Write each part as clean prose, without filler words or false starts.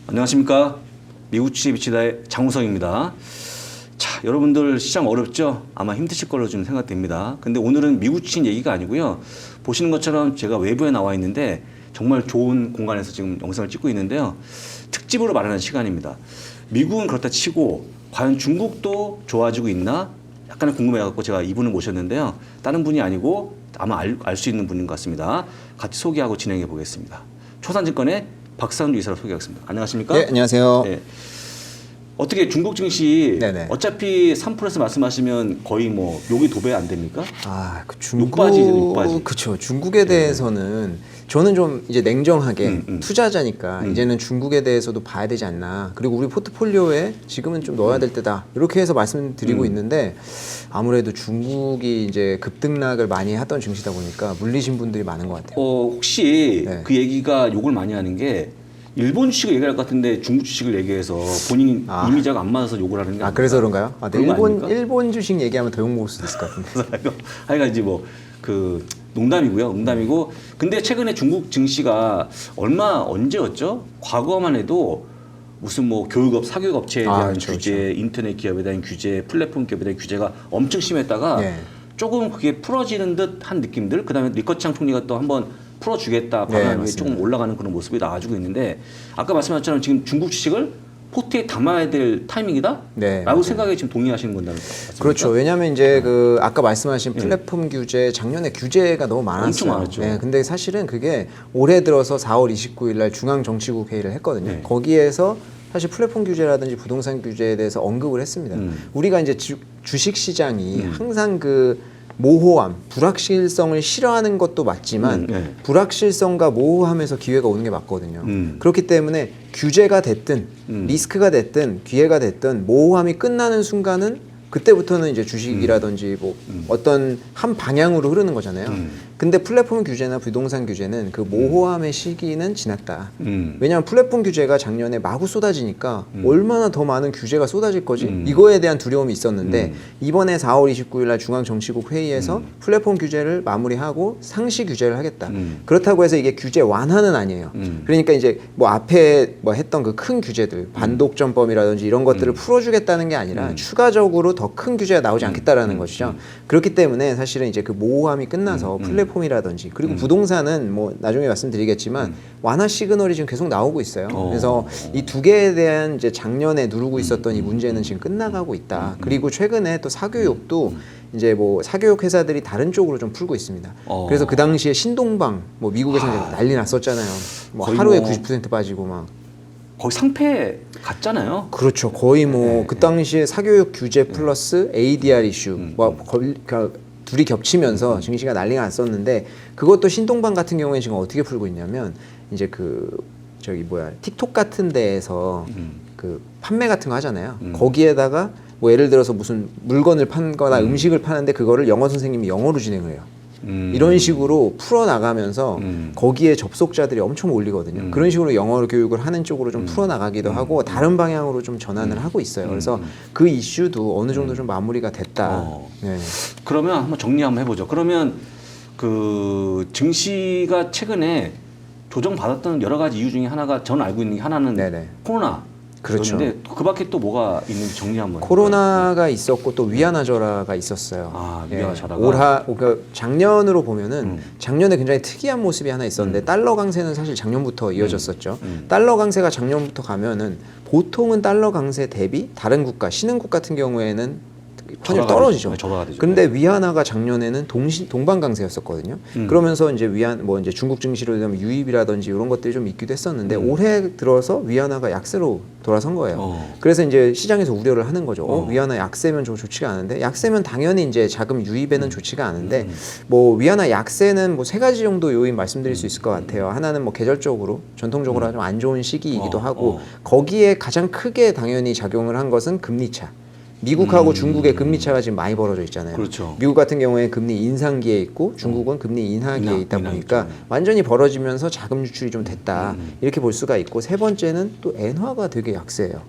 안녕하십니까. 미국 주식에 비치다의 장우성입니다. 자, 여러분들 시장 어렵죠? 아마 힘드실 걸로 좀 생각됩니다. 근데 오늘은 미국 주식 얘기가 아니고요. 보시는 것처럼 제가 외부에 나와 있는데 정말 좋은 공간에서 지금 영상을 찍고 있는데요. 특집으로 마련한 시간입니다. 미국은 그렇다 치고 과연 중국도 좋아지고 있나? 약간 궁금해갖고 제가 이분을 모셨는데요. 다른 분이 아니고 아마 알 수 있는 분인 것 같습니다. 같이 소개하고 진행해 보겠습니다. 초산증권의 박상주 이사를 소개하겠습니다. 안녕하십니까? 네, 안녕하세요. 네. 어떻게 중국 증시 네네. 어차피 3%에서 말씀하시면 거의 뭐 욕이 도배 안 됩니까? 그 욕바지. 그쵸. 중국에 대해서는 저는 좀 이제 냉정하게 투자자니까 이제는 중국에 대해서도 봐야 되지 않나. 그리고 우리 포트폴리오에 지금은 좀 넣어야 될 때다. 이렇게 해서 말씀드리고 있는데 아무래도 중국이 이제 급등락을 많이 하던 증시다 보니까 물리신 분들이 많은 것 같아요. 혹시 네. 그 얘기가 욕을 많이 하는 게 일본 주식을 얘기할 것 같은데 중국 주식을 얘기해서 본인 이미지가 안 맞아서 욕을 하는 게 아닐까? 그래서 그런가요? 그런 거 아닙니까? 일본 주식 얘기하면 더 욕먹을 수도 있을 것 같은데. 하여간 이제 뭐 그 농담이고요. 농담이고. 근데 최근에 중국 증시가 언제였죠? 과거만 해도 무슨 뭐 교육업, 사교육 업체에 대한 그렇죠, 규제, 그렇죠. 인터넷 기업에 대한 규제, 플랫폼 기업에 대한 규제가 엄청 심했다가 네. 조금 그게 풀어지는 듯한 느낌들. 그다음에 리커창 총리가 또 한번 풀어주겠다 방안이 맞습니다. 조금 올라가는 그런 모습이 나와주고 있는데 아까 말씀하신 것처럼 지금 중국 주식을 포트에 담아야 될 타이밍이다? 네, 라고 맞아요. 생각에 지금 동의하시는 건가요? 맞습니까? 그렇죠. 왜냐하면 이제 그 아까 말씀하신 플랫폼 규제 작년에 규제가 너무 많았어요. 엄청 많았죠. 네, 근데 사실은 그게 올해 들어서 4월 29일 날 중앙정치국 회의를 했거든요. 네. 거기에서 사실 플랫폼 규제라든지 부동산 규제에 대해서 언급을 했습니다. 우리가 이제 주식 시장이 항상 그 모호함, 불확실성을 싫어하는 것도 맞지만 네. 불확실성과 모호함에서 기회가 오는 게 맞거든요. 그렇기 때문에 규제가 됐든 리스크가 됐든 기회가 됐든 모호함이 끝나는 순간은 그때부터는 이제 주식이라든지 뭐 어떤 한 방향으로 흐르는 거잖아요. 근데 플랫폼 규제나 부동산 규제는 그 모호함의 시기는 지났다. 왜냐하면 플랫폼 규제가 작년에 마구 쏟아지니까 얼마나 더 많은 규제가 쏟아질 거지? 이거에 대한 두려움이 있었는데 이번에 4월 29일 날 중앙정치국 회의에서 플랫폼 규제를 마무리하고 상시 규제를 하겠다. 그렇다고 해서 이게 규제 완화는 아니에요. 그러니까 이제 뭐 앞에 뭐 했던 그 큰 규제들, 반독점법이라든지 이런 것들을 풀어주겠다는 게 아니라 추가적으로 더 큰 규제가 나오지 않겠다라는 것이죠. 그렇기 때문에 사실은 이제 그 모호함이 끝나서 플랫폼이라든지 그리고 부동산은 뭐 나중에 말씀드리겠지만 완화 시그널이 지금 계속 나오고 있어요. 그래서 이 두 개에 대한 이제 작년에 누르고 있었던 이 문제는 지금 끝나가고 있다. 그리고 최근에 또 사교육도 이제 뭐 사교육 회사들이 다른 쪽으로 좀 풀고 있습니다. 그래서 그 당시에 신동방 뭐 미국에서 이제 난리 났었잖아요. 뭐 거의 하루에 뭐 90% 빠지고 막. 거의 상패 같잖아요. 그렇죠. 거의 뭐 그 당시에 사교육 규제 플러스 ADR 이슈 그러니까 둘이 겹치면서 증시가 난리가 났었는데 그것도 신동방 같은 경우에 지금 어떻게 풀고 있냐면 이제 그 틱톡 같은 데에서 그 판매 같은 거 하잖아요. 거기에다가 뭐 예를 들어서 무슨 물건을 판거나 음식을 파는데 그거를 영어 선생님이 영어로 진행을 해요. 이런 식으로 풀어나가면서 거기에 접속자들이 엄청 올리거든요. 그런 식으로 영어 교육을 하는 쪽으로 좀 풀어나가기도 하고 다른 방향으로 좀 전환을 하고 있어요. 그래서 그 이슈도 어느 정도 좀 마무리가 됐다. 네. 그러면 한번 정리 한번 해보죠. 그러면 그 증시가 최근에 조정받았던 여러 가지 이유 중에 하나가 저는 알고 있는 게 하나는 네네. 코로나. 그렇죠. 그런데 그 밖에 또 뭐가 있는지 정리 한번 해볼까요? 코로나가 있었고 또 위안화절하가 있었어요. 위안화절하가. 그러니까 작년으로 보면은 작년에 굉장히 특이한 모습이 하나 있었는데 달러 강세는 사실 작년부터 이어졌었죠. 달러 강세가 작년부터 가면은 보통은 달러 강세 대비 다른 국가, 신흥국 같은 경우에는 환율 떨어지죠. 근데 위안화가 작년에는 동반 강세였었거든요. 그러면서 이제 이제 중국 증시로 되면 유입이라든지 이런 것들이 좀 있기도 했었는데 올해 들어서 위안화가 약세로 돌아선 거예요. 그래서 이제 시장에서 우려를 하는 거죠. 위안화 약세면 좀 좋지가 않은데 약세면 당연히 이제 자금 유입에는 좋지가 않은데 뭐 위안화 약세는 뭐 세 가지 정도 요인 말씀드릴 수 있을 것 같아요. 하나는 뭐 계절적으로 전통적으로 좀 안 좋은 시기이기도 하고 거기에 가장 크게 당연히 작용을 한 것은 금리 차. 미국하고 중국의 금리 차가 지금 많이 벌어져 있잖아요. 그렇죠. 미국 같은 경우에 금리 인상기에 있고 중국은 금리 인하기에 있다 보니까 완전히 벌어지면서 자금 유출이 좀 됐다. 이렇게 볼 수가 있고 세 번째는 또 엔화가 되게 약세예요.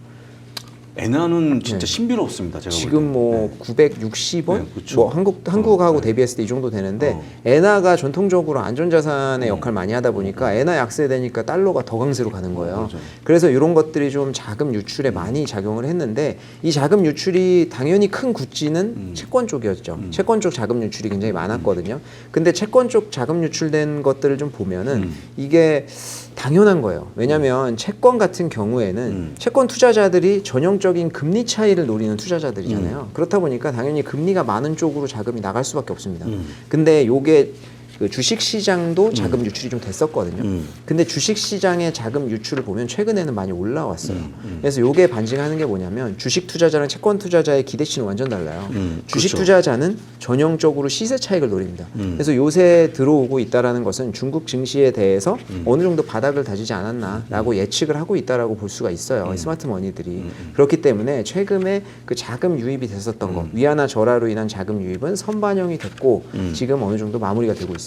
엔화는 진짜 신비롭습니다. 제가 지금 뭐 960원, 네, 그렇죠. 뭐 한국하고 대비했을 때 이 정도 되는데 엔화가 전통적으로 안전자산의 역할 많이 하다 보니까 엔화 약세되니까 달러가 더 강세로 가는 거예요. 맞아요. 그래서 이런 것들이 좀 자금 유출에 많이 작용을 했는데 이 자금 유출이 당연히 큰 구찌는 채권 쪽이었죠. 채권 쪽 자금 유출이 굉장히 많았거든요. 근데 채권 쪽 자금 유출된 것들을 좀 보면은 이게 당연한 거예요. 왜냐하면 채권 같은 경우에는 채권 투자자들이 전형적인 금리 차이를 노리는 투자자들이잖아요. 그렇다 보니까 당연히 금리가 많은 쪽으로 자금이 나갈 수밖에 없습니다. 근데 요게 그 주식 시장도 자금 유출이 좀 됐었거든요. 근데 주식 시장의 자금 유출을 보면 최근에는 많이 올라왔어요. 그래서 요게 반증하는 게 뭐냐면 주식 투자자랑 채권 투자자의 기대치는 완전 달라요. 주식 그렇죠. 투자자는 전형적으로 시세 차익을 노립니다. 그래서 요새 들어오고 있다라는 것은 중국 증시에 대해서 어느 정도 바닥을 다지지 않았나라고 예측을 하고 있다라고 볼 수가 있어요. 스마트 머니들이. 그렇기 때문에 최근에 그 자금 유입이 됐었던 거, 위안화 절하로 인한 자금 유입은 선반영이 됐고 지금 어느 정도 마무리가 되고 있습니다.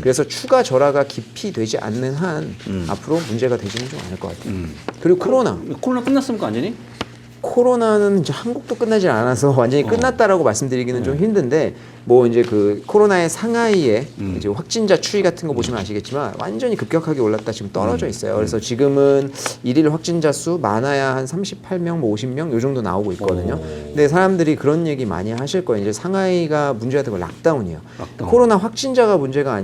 그래서 추가 절하가 깊이 되지 않는 한 앞으로 문제가 되지는 좀 않을 것 같아요. 그리고 코로나 끝났습니까 완전히? 코로나는 이제 한국도 끝나지 않아서 완전히 끝났다라고 말씀드리기는 좀 힘든데 뭐 이제 그 코로나의 상하이에 이제 확진자 추이 같은 거 보시면 아시겠지만 완전히 급격하게 올랐다 지금 떨어져 있어요. 그래서 지금은 일일 확진자 수 많아야 한 38명, 뭐 50명 요 정도 나오고 있거든요. 근데 사람들이 그런 얘기 많이 하실 거예요. 이제 상하이가 문제가 되고 락다운이에요. 코로나 확진자가 문제가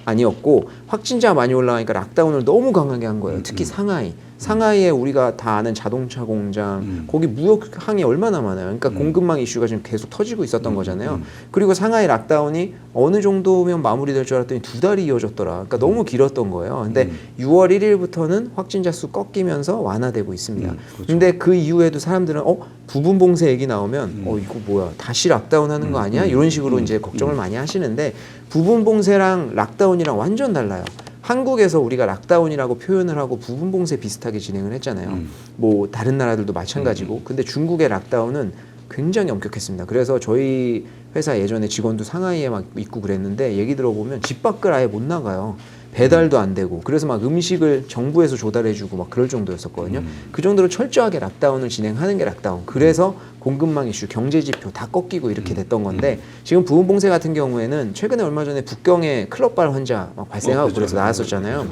아니었고 확진자가 많이 올라가니까 락다운을 너무 강하게 한 거예요. 특히 상하이에 우리가 다 아는 자동차 공장, 거기 무역항이 얼마나 많아요. 그러니까 공급망 이슈가 지금 계속 터지고 있었던 거잖아요. 그리고 상하이 락다운이 어느 정도면 마무리될 줄 알았더니 2달이 이어졌더라. 그러니까 너무 길었던 거예요. 근데 6월 1일부터는 확진자 수 꺾이면서 완화되고 있습니다. 근데 그 이후에도 사람들은 부분 봉쇄 얘기 나오면 이거 뭐야 다시 락다운 하는 거 아니야? 이런 식으로 이제 걱정을 많이 하시는데 부분 봉쇄랑 락다운이랑 완전 달라요. 한국에서 우리가 락다운이라고 표현을 하고 부분 봉쇄 비슷하게 진행을 했잖아요. 뭐 다른 나라들도 마찬가지고. 근데 중국의 락다운은 굉장히 엄격했습니다. 그래서 저희 회사 예전에 직원도 상하이에 막 있고 그랬는데 얘기 들어보면 집 밖을 아예 못 나가요. 배달도 안 되고 그래서 막 음식을 정부에서 조달해주고 막 그럴 정도였었거든요. 그 정도로 철저하게 락다운을 진행하는 게 락다운. 그래서 공급망 이슈, 경제 지표 다 꺾이고 이렇게 됐던 건데 지금 부분 봉쇄 같은 경우에는 최근에 얼마 전에 북경에 클럽발 환자 막 발생하고 그렇죠. 그래서 나왔었잖아요.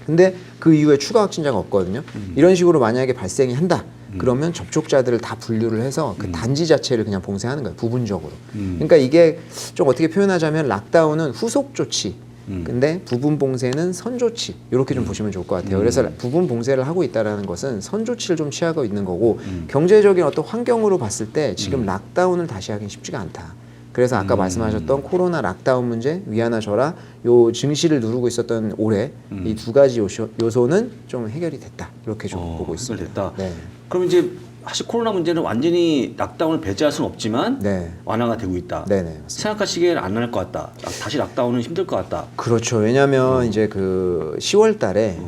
근데 그 이후에 추가 확진자가 없거든요. 이런 식으로 만약에 발생이 한다. 그러면 접촉자들을 다 분류를 해서 그 단지 자체를 그냥 봉쇄하는 거예요. 부분적으로. 그러니까 이게 좀 어떻게 표현하자면 락다운은 후속 조치. 근데 부분 봉쇄는 선 조치 이렇게 좀 보시면 좋을 것 같아요. 그래서 부분 봉쇄를 하고 있다라는 것은 선 조치를 좀 취하고 있는 거고 경제적인 어떤 환경으로 봤을 때 지금 락다운을 다시 하긴 쉽지가 않다. 그래서 아까 말씀하셨던 코로나 락다운 문제, 위안화 절하, 요 증시를 누르고 있었던 올해 이 두 가지 요소는 좀 해결이 됐다. 이렇게 좀 보고 있습니다. 해결됐다. 네. 그럼 이제 사실 코로나 문제는 완전히 락다운을 배제할 수는 없지만 네. 완화가 되고 있다. 네네, 맞습니다. 생각하시기에는 안 할 것 같다. 다시 락다운은 힘들 것 같다. 그렇죠. 왜냐하면 이제 그 10월 달에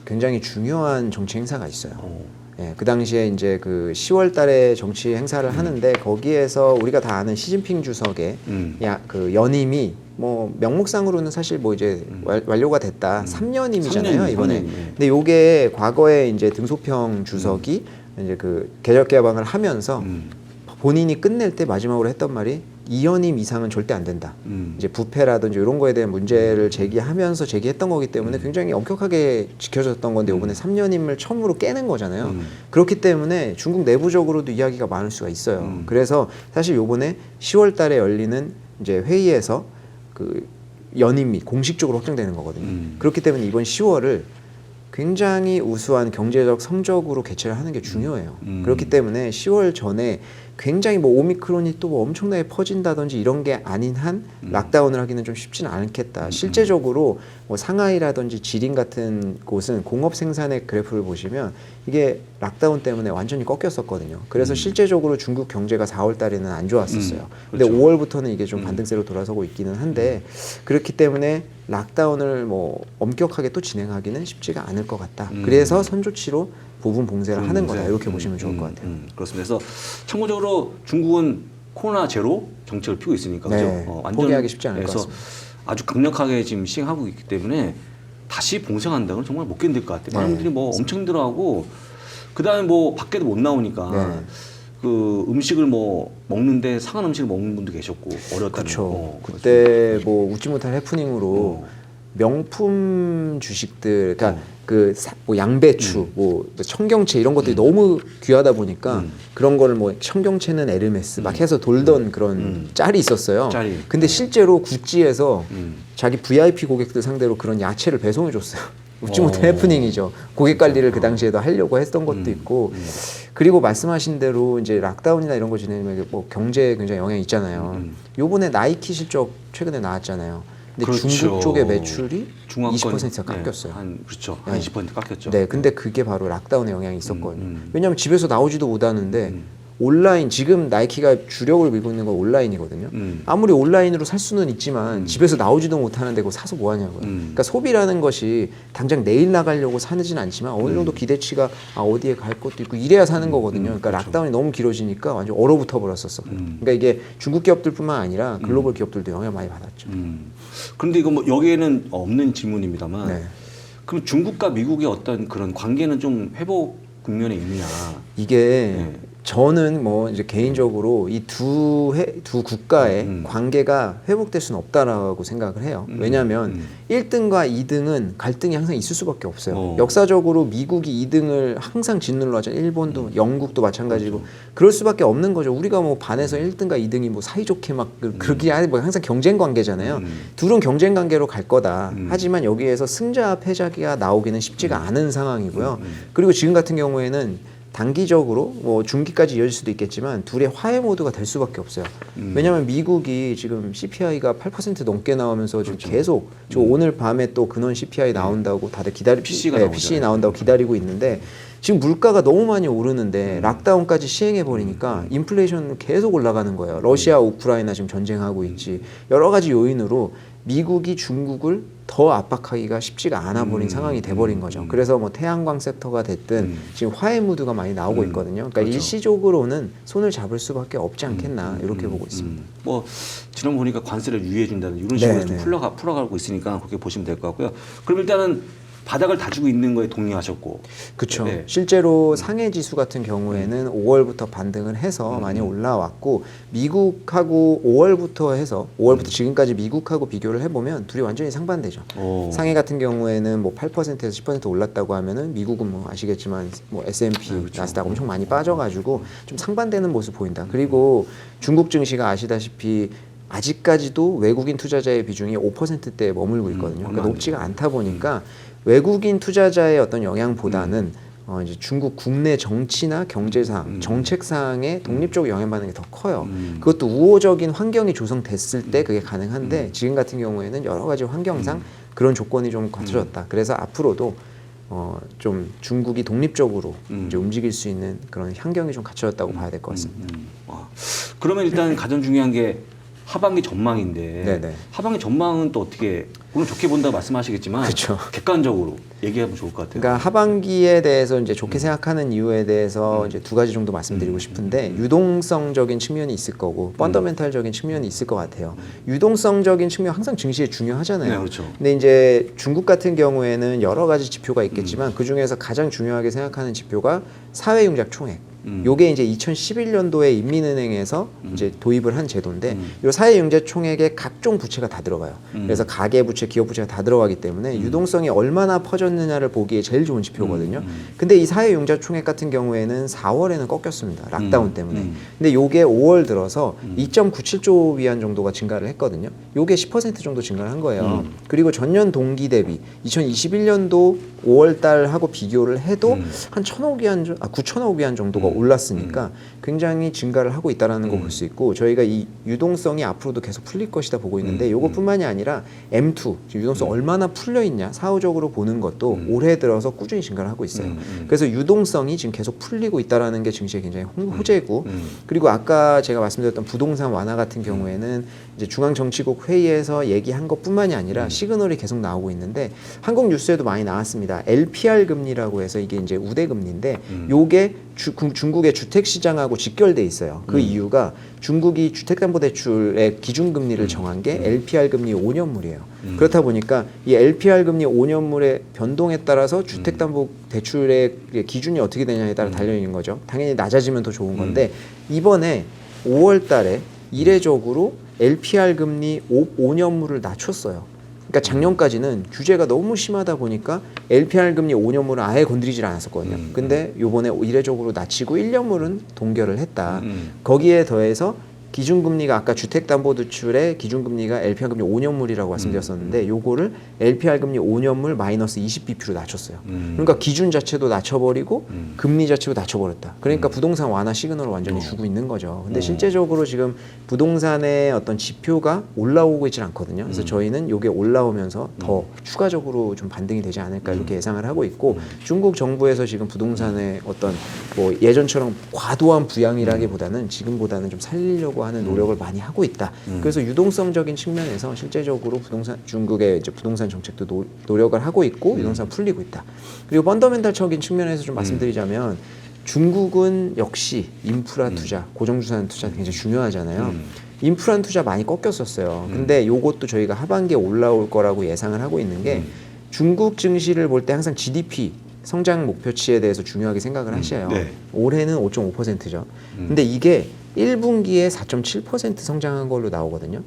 굉장히 중요한 정치 행사가 있어요. 예, 그 당시에 이제 그 10월 달에 정치 행사를 하는데 거기에서 우리가 다 아는 시진핑 주석의 그 연임이 뭐 명목상으로는 사실 뭐 이제 완료가 됐다. 3년임이잖아요, 이번에. 3년. 근데 요게 과거에 이제 등소평 주석이 이제 그 개혁 개방을 하면서 본인이 끝낼 때 마지막으로 했던 말이 2연임 이상은 절대 안 된다. 이제 부패라든지 이런 거에 대한 문제를 제기하면서 제기했던 거기 때문에 굉장히 엄격하게 지켜졌던 건데 이번에 3년임을 처음으로 깨는 거잖아요. 그렇기 때문에 중국 내부적으로도 이야기가 많을 수가 있어요. 그래서 사실 요번에 10월 달에 열리는 이제 회의에서 그 연임이 공식적으로 확정되는 거거든요. 그렇기 때문에 이번 10월을 굉장히 우수한 경제적 성적으로 개최를 하는 게 중요해요. 그렇기 때문에 10월 전에 굉장히 뭐 오미크론이 또 뭐 엄청나게 퍼진다든지 이런 게 아닌 한 락다운을 하기는 좀 쉽지는 않겠다. 실제적으로 뭐 상하이라든지 지린 같은 곳은 공업 생산의 그래프를 보시면 이게 락다운 때문에 완전히 꺾였었거든요. 그래서 실제적으로 중국 경제가 4월 달에는 안 좋았었어요. 근데 그렇죠. 5월부터는 이게 좀 반등세로 돌아서고 있기는 한데 그렇기 때문에 락다운을 뭐 엄격하게 또 진행하기는 쉽지가 않을 것 같다. 그래서 선조치로 부분 봉쇄를 하는 거다. 이렇게 보시면 좋을 것 같아요. 그렇습니다. 그래서 참고적으로 중국은 코로나 제로 정책을 피고 있으니까 네, 그죠? 포기하기 쉽지 않을 것 그래서 같습니다. 아주 강력하게 지금 시행하고 있기 때문에 다시 봉쇄한다는 건 정말 못 견딜 것 같아요. 많은 네, 분들이 뭐 엄청 힘들어하고 그다음에 뭐 밖에도 못 나오니까 네. 그 음식을 뭐 먹는데 상한 음식을 먹는 분도 계셨고 어렸다는 그렇죠. 거. 그때 뭐 웃지 못할 해프닝으로 명품 주식들, 그러니까 뭐 양배추, 뭐 청경채 이런 것들이 너무 귀하다 보니까 그런 거를 뭐 청경채는 에르메스 막 해서 돌던 그런 짤이 있었어요. 짤이. 근데 실제로 구찌에서 자기 VIP 고객들 상대로 그런 야채를 배송해 줬어요. 웃지 못할 해프닝이죠. 고객 관리를 그 당시에도 하려고 했던 것도 있고, 그리고 말씀하신 대로 이제 락다운이나 이런 거 지내면 뭐 경제에 굉장히 영향이 있잖아요. 요번에 나이키 실적 최근에 나왔잖아요. 근데 그렇죠. 중국 쪽의 매출이 중앙권, 20%가 깎였어요. 네, 한 그렇죠. 네. 한 20% 깎였죠. 네, 근데 그게 바로 락다운의 영향이 있었거든요. 왜냐하면 집에서 나오지도 못하는데 온라인, 지금 나이키가 주력을 밀고 있는 건 온라인이거든요. 아무리 온라인으로 살 수는 있지만 집에서 나오지도 못하는데 그거 사서 뭐 하냐고요. 그러니까 소비라는 것이 당장 내일 나가려고 사는 않지만 어느 정도 기대치가 어디에 갈 것도 있고 이래야 사는 거거든요. 그러니까 그렇죠. 락다운이 너무 길어지니까 완전 얼어붙어 버렸었어요. 그러니까 이게 중국 기업들뿐만 아니라 글로벌 기업들도 영향을 많이 받았죠. 그런데 이거 뭐 여기에는 없는 질문입니다만, 네. 그럼 중국과 미국의 어떤 그런 관계는 좀 회복 국면에 있느냐? 이게 네. 저는 뭐 이제 개인적으로 이 두 국가의 관계가 회복될 수는 없다라고 생각을 해요. 왜냐하면 1등과 2등은 갈등이 항상 있을 수밖에 없어요. 역사적으로 미국이 2등을 항상 짓눌러 하죠. 일본도 영국도 마찬가지고 그럴 수밖에 없는 거죠. 우리가 뭐 반에서 1등과 2등이 뭐 사이좋게 막 그렇게 아니 뭐 항상 경쟁 관계잖아요. 둘은 경쟁 관계로 갈 거다. 하지만 여기에서 승자 패자가 나오기는 쉽지가 않은 상황이고요. 그리고 지금 같은 경우에는 단기적으로 뭐 중기까지 이어질 수도 있겠지만 둘의 화해 모드가 될 수밖에 없어요. 왜냐하면 미국이 지금 CPI가 8% 넘게 나오면서 지금 계속 저 오늘 밤에 또 근원 CPI 나온다고 다들 PC 나온다고 기다리고 있는데 지금 물가가 너무 많이 오르는데 락다운까지 시행해 버리니까 인플레이션 계속 올라가는 거예요. 러시아, 우크라이나 지금 전쟁하고 있지. 여러 가지 요인으로 미국이 중국을 더 압박하기가 쉽지가 않아 버린 상황이 돼 버린 거죠. 그래서 뭐 태양광 섹터가 됐든 지금 화해 무드가 많이 나오고 있거든요. 그러니까 그렇죠. 일시적으로는 손을 잡을 수밖에 없지 않겠나 이렇게 보고 있습니다. 뭐 지난 보니까 관세를 유예해 준다는 이런 식으로 네, 좀 네. 풀어가고 있으니까 그렇게 보시면 될 것 같고요. 그럼 일단은 바닥을 다지고 있는 거에 동의하셨고, 그렇죠. 네. 실제로 상해 지수 같은 경우에는 5월부터 반등을 해서 많이 올라왔고 미국하고 5월부터 지금까지 미국하고 비교를 해보면 둘이 완전히 상반되죠. 상해 같은 경우에는 뭐 8%에서 10% 올랐다고 하면은 미국은 뭐 아시겠지만 뭐 S&P, 그렇죠. 나스닥 엄청 많이 빠져가지고 좀 상반되는 모습 보인다. 그리고 중국 증시가 아시다시피 아직까지도 외국인 투자자의 비중이 5%대에 머물고 있거든요. 그러니까 높지가 않다 보니까 외국인 투자자의 어떤 영향보다는 이제 중국 국내 정치나 경제상, 정책상의 독립적으로 영향받는 게 더 커요. 그것도 우호적인 환경이 조성됐을 때 그게 가능한데 지금 같은 경우에는 여러 가지 환경상 그런 조건이 좀 갖춰졌다. 그래서 앞으로도 좀 중국이 독립적으로 이제 움직일 수 있는 그런 환경이 좀 갖춰졌다고 봐야 될 것 같습니다. 그러면 일단 가장 중요한 게 하반기 전망인데 네네. 하반기 전망은 또 어떻게 물론 좋게 본다고 말씀하시겠지만 그쵸. 객관적으로 얘기하면 좋을 것 같아요. 그러니까 하반기에 대해서 이제 좋게 생각하는 이유에 대해서 이제 두 가지 정도 말씀드리고 싶은데 유동성적인 측면이 있을 거고 펀더멘탈적인 측면이 있을 것 같아요. 유동성적인 측면 항상 증시에 중요하잖아요. 네, 그렇죠. 근데 이제 중국 같은 경우에는 여러 가지 지표가 있겠지만 그 중에서 가장 중요하게 생각하는 지표가 사회융작 총액. 요게 이제 2011년도에 인민은행에서 이제 도입을 한 제도인데 요 사회융자 총액에 각종 부채가 다 들어가요. 그래서 가계 부채, 기업 부채가 다 들어가기 때문에 유동성이 얼마나 퍼졌느냐를 보기에 제일 좋은 지표거든요. 근데 이 사회융자 총액 같은 경우에는 4월에는 꺾였습니다. 락다운 때문에. 근데 요게 5월 들어서 2.97조 위안 정도가 증가를 했거든요. 요게 10% 정도 증가를 한 거예요. 그리고 전년 동기 대비 2021년도 5월 달하고 비교를 해도 한 9천억 위안 정도가 올랐으니까 굉장히 증가를 하고 있다는 거 볼 수 있고 저희가 이 유동성이 앞으로도 계속 풀릴 것이다 보고 있는데 이것뿐만이 아니라 M2 지금 유동성 얼마나 풀려 있냐 사후적으로 보는 것도 올해 들어서 꾸준히 증가를 하고 있어요. 그래서 유동성이 지금 계속 풀리고 있다는 게 증시에 굉장히 호재고 그리고 아까 제가 말씀드렸던 부동산 완화 같은 경우에는 이제 중앙정치국 회의에서 얘기한 것뿐만이 아니라 시그널이 계속 나오고 있는데 한국 뉴스에도 많이 나왔습니다. LPR 금리라고 해서 이게 이제 우대 금리인데 요게 중국의 주택 시장하고 직결돼 있어요. 그 이유가 중국이 주택담보대출의 기준금리를 정한 게 LPR 금리 5년물이에요. 그렇다 보니까 이 LPR 금리 5년물의 변동에 따라서 주택담보대출의 기준이 어떻게 되냐에 따라 달려 있는 거죠. 당연히 낮아지면 더 좋은 건데 이번에 5월 달에 이례적으로 LPR 금리 5년물을 낮췄어요. 그러니까 작년까지는 규제가 너무 심하다 보니까 LPR 금리 5년물은 아예 건드리질 않았었거든요. 근데 요번에 이례적으로 낮추고 1년물은 동결을 했다. 거기에 더해서 기준금리가 아까 주택담보대출의 기준금리가 LPR 금리 5년물이라고 말씀드렸었는데 요거를 LPR 금리 5년물 마이너스 20bp로 낮췄어요. 그러니까 기준 자체도 낮춰버리고 금리 자체도 낮춰버렸다. 그러니까 부동산 완화 시그널을 완전히 주고 있는 거죠. 근데 실제적으로 지금 부동산의 어떤 지표가 올라오고 있질 않거든요. 그래서 저희는 요게 올라오면서 더 추가적으로 좀 반등이 되지 않을까 이렇게 예상을 하고 있고 중국 정부에서 지금 부동산의 어떤 뭐 예전처럼 과도한 부양이라기보다는 지금보다는 좀 살리려고 하는 노력을 많이 하고 있다. 그래서 유동성적인 측면에서 실제적으로 중국의 이제 부동산 정책도 노력을 하고 있고 유동성 풀리고 있다. 그리고 펀더멘탈적인 측면에서 좀 말씀드리자면 중국은 역시 인프라 투자, 고정주산 투자 굉장히 중요하잖아요. 인프라 투자 많이 꺾였었어요. 근데 요것도 저희가 하반기에 올라올 거라고 예상을 하고 있는 게 중국 증시를 볼 때 항상 GDP 성장 목표치에 대해서 중요하게 생각을 하셔요. 네. 올해는 5.5%죠. 근데 이게 1분기에 4.7% 성장한 걸로 나오거든요.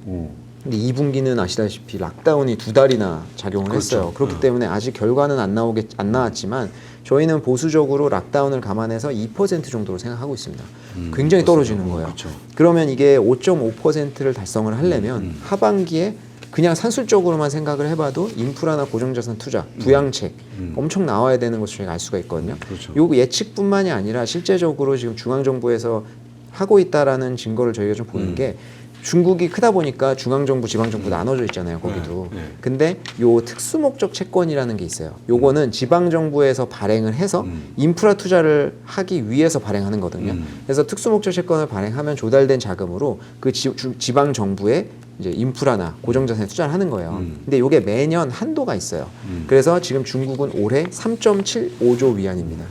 근데 2분기는 아시다시피 락다운이 2달이나 작용을 그렇죠. 했어요. 그렇기 때문에 아직 결과는 안 나왔지만 저희는 보수적으로 락다운을 감안해서 2% 정도로 생각하고 있습니다. 굉장히 떨어지는 거예요. 그렇죠. 그러면 이게 5.5%를 달성을 하려면 하반기에 그냥 산술적으로만 생각을 해봐도 인프라나 고정자산 투자, 부양책 엄청 나와야 되는 것을 저희가 알 수가 있거든요. 그렇죠. 요 예측뿐만이 아니라 실제적으로 지금 중앙정부에서 하고 있다라는 증거를 저희가 좀 보는 게 중국이 크다 보니까 중앙정부, 지방정부 나눠져 있잖아요, 거기도. 네. 근데 요 특수목적 채권이라는 게 있어요. 요거는 지방정부에서 발행을 해서 인프라 투자를 하기 위해서 발행하는 거거든요. 그래서 특수목적 채권을 발행하면 조달된 자금으로 그 지방정부에 이제 인프라나 고정자산에 투자를 하는 거예요. 근데 이게 매년 한도가 있어요. 그래서 지금 중국은 올해 3.75조 위안입니다.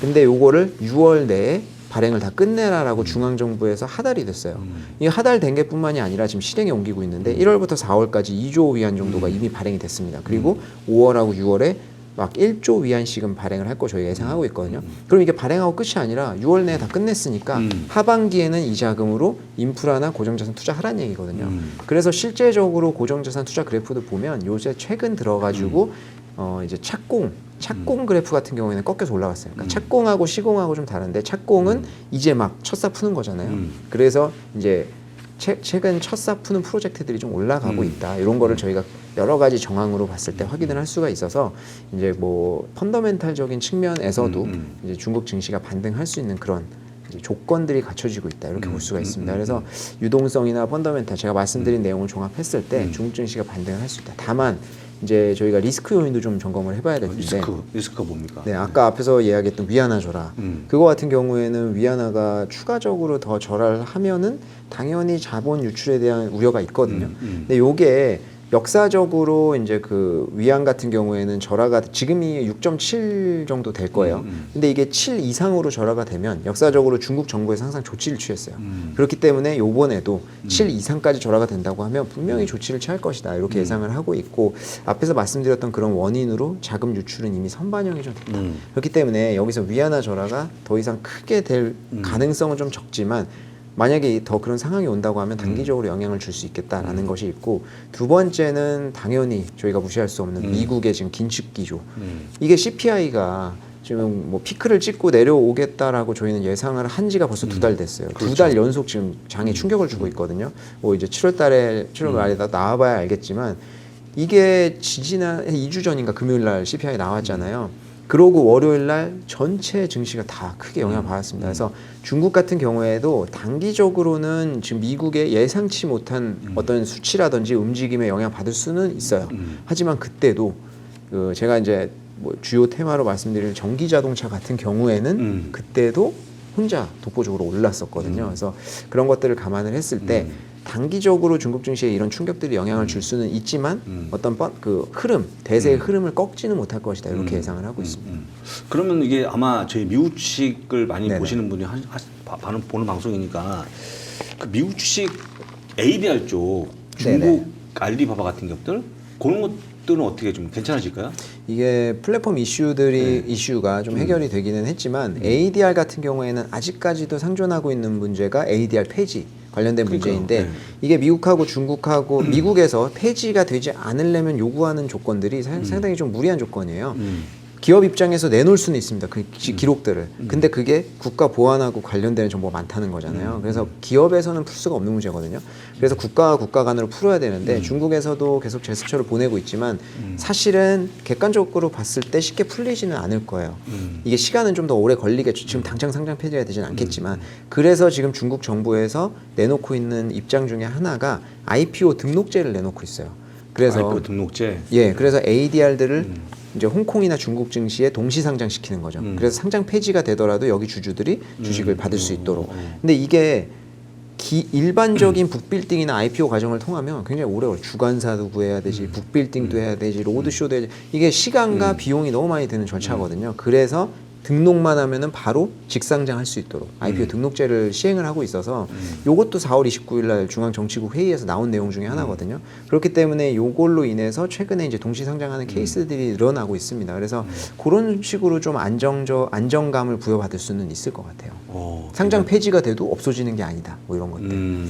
근데 요거를 6월 내에 발행을 다 끝내라라고 중앙정부에서 하달이 됐어요. 이 하달된 게 뿐만이 아니라 지금 실행에 옮기고 있는데 1월부터 4월까지 2조 위안 정도가 이미 발행이 됐습니다. 그리고 5월하고 6월에 막 1조 위안씩은 발행을 할 거 저희가 예상하고 있거든요. 그럼 이게 발행하고 끝이 아니라 6월 내에 다 끝냈으니까 하반기에는 이 자금으로 인프라나 고정자산 투자하라는 얘기거든요. 그래서 실제적으로 고정자산 투자 그래프도 보면 요새 최근 들어가지고 이제 착공 그래프 같은 경우에는 꺾여서 올라갔어요. 그러니까 착공하고 시공하고 좀 다른데 착공은 이제 막 첫사 푸는 거잖아요. 그래서 이제 최근 첫사 푸는 프로젝트들이 좀 올라가고 있다. 이런 거를 저희가 여러 가지 정황으로 봤을 때 확인을 할 수가 있어서 이제 뭐 펀더멘탈적인 측면에서도 이제 중국 증시가 반등할 수 있는 그런 이제 조건들이 갖춰지고 있다. 이렇게 볼 수가 있습니다. 그래서 유동성이나 펀더멘탈 제가 말씀드린 내용을 종합했을 때 중국 증시가 반등을 할 수 있다. 다만 이제 저희가 리스크 요인도 좀 점검을 해봐야 되는데 리스크가 뭡니까? 네, 아까 앞에서 이야기했던 위안화 절하 그거 같은 경우에는 위안화가 추가적으로 더 절하를 하면은 당연히 자본 유출에 대한 우려가 있거든요. 근데 요게 역사적으로 이제 그 위안 같은 경우에는 절하가 지금이 6.7 정도 될 거예요. 근데 이게 7 이상으로 절하가 되면 역사적으로 중국 정부에서 항상 조치를 취했어요. 그렇기 때문에 요번에도 7 이상까지 절하가 된다고 하면 분명히 조치를 취할 것이다. 이렇게 예상을 하고 있고 앞에서 말씀드렸던 그런 원인으로 자금 유출은 이미 선반영이 좀 됐다. 그렇기 때문에 여기서 위안화 절하가 더 이상 크게 될 가능성은 좀 적지만 만약에 더 그런 상황이 온다고 하면 단기적으로 영향을 줄 수 있겠다라는 것이 있고 두 번째는 당연히 저희가 무시할 수 없는 미국의 지금 긴축 기조 이게 CPI가 지금 뭐 피크를 찍고 내려오겠다라고 저희는 예상을 한 지가 벌써 2달 됐어요. 그렇죠. 2달 연속 지금 장에 충격을 주고 있거든요. 뭐 이제 7월 말에 나와봐야 알겠지만 이게 지지난 2주 전인가 금요일 날 CPI 나왔잖아요. 그러고 월요일 날 전체 증시가 다 크게 영향을 받았습니다. 그래서 중국 같은 경우에도 단기적으로는 지금 미국의 예상치 못한 어떤 수치라든지 움직임에 영향을 받을 수는 있어요. 하지만 그때도 그 제가 이제 뭐 주요 테마로 말씀드리는 전기 자동차 같은 경우에는 그때도 혼자 독보적으로 올랐었거든요. 그래서 그런 것들을 감안을 했을 때 단기적으로 중국 증시에 이런 충격들이 영향을 줄 수는 있지만 어떤 그 흐름, 대세의 흐름을 꺾지는 못할 것이다 이렇게 예상을 하고 있습니다. 그러면 이게 아마 저희 미국 주식을 많이 네네. 보시는 분이 보는 방송이니까 그 미국 주식 ADR 쪽 중국 네네. 알리바바 같은 기업들 그런 것들은 어떻게 좀 괜찮아질까요? 이게 플랫폼 이슈가 좀 해결이 되기는 했지만 ADR 같은 경우에는 아직까지도 상존하고 있는 문제가 ADR 폐지 관련된 그러니까요. 문제인데 이게 미국하고 중국하고 미국에서 폐지가 되지 않으려면 요구하는 조건들이 상당히 좀 무리한 조건이에요. 기업 입장에서 내놓을 수는 있습니다. 그 기록들을. 근데 그게 국가 보안하고 관련되는 정보가 많다는 거잖아요. 그래서 기업에서는 풀 수가 없는 문제거든요. 그래서 국가와 국가 간으로 풀어야 되는데 중국에서도 계속 제스처를 보내고 있지만 사실은 객관적으로 봤을 때 쉽게 풀리지는 않을 거예요. 이게 시간은 좀 더 오래 걸리겠죠. 지금 당장 상장 폐지가 되진 않겠지만 그래서 지금 중국 정부에서 내놓고 있는 입장 중에 하나가 IPO 등록제를 내놓고 있어요. 그래서 IPO 등록제. 예, 그래서 ADR들을 이제 홍콩이나 중국 증시에 동시 상장시키는 거죠. 그래서 상장 폐지가 되더라도 여기 주주들이 주식을 받을 수 있도록. 근데 이게 일반적인 북빌딩이나 IPO 과정을 통하면 굉장히 오래 걸려. 주관사도 구해야 되지, 북빌딩도 해야 되지, 로드쇼도 해야 되지. 이게 시간과 비용이 너무 많이 드는 절차거든요. 그래서 등록만 하면은 바로 직상장할 수 있도록 IPO 등록제를 시행을 하고 있어서 요것도 4월 29일 날 중앙정치국 회의에서 나온 내용 중에 하나거든요. 그렇기 때문에 요걸로 인해서 최근에 이제 동시 상장하는 케이스들이 늘어나고 있습니다. 그래서 그런 식으로 좀 안정감을 부여받을 수는 있을 것 같아요. 상장 폐지가 돼도 없어지는 게 아니다. 뭐 이런 것들.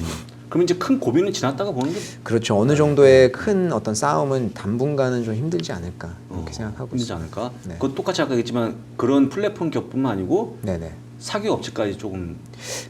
그럼 이제 큰 고민은 지났다가 보는 게 그렇죠. 어느 정도의 큰 어떤 싸움은 당분간은 좀 힘들지 않을까 이렇게 생각하고 힘들지 있습니다. 않을까? 네. 그것 똑같이 아까 얘기했지만 그런 플랫폼 기업뿐만 아니고 네네. 사기업 업체까지 조금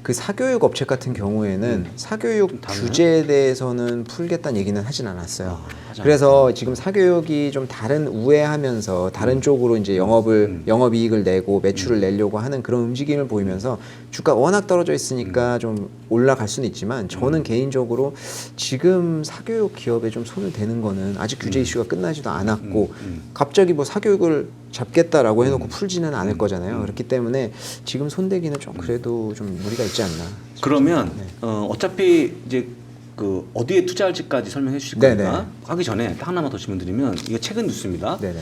그 사교육 업체 같은 경우에는 사교육 좀 다르나요? 규제에 대해서는 풀겠다는 얘기는 하진 않았어요. 하지 그래서 지금 사교육이 좀 다른 우회하면서 다른 쪽으로 이제 영업이익을 내고 매출을 내려고 하는 그런 움직임을 보이면서 주가 워낙 떨어져 있으니까 좀 올라갈 수는 있지만 저는 개인적으로 지금 사교육 기업에 좀 손을 대는 거는 아직 규제 이슈가 끝나지도 않았고 갑자기 뭐 사교육을 잡겠다라고 해놓고 풀지는 않을 거잖아요. 그렇기 때문에 지금 손대기는 좀 그래도 좀 무리가 있지 않나. 그러면 네. 어차피 이제 그 어디에 투자할지까지 설명해 주실 네네. 거니까 하기 전에 딱 하나만 더 질문드리면 이거 최근 뉴스입니다. 네네.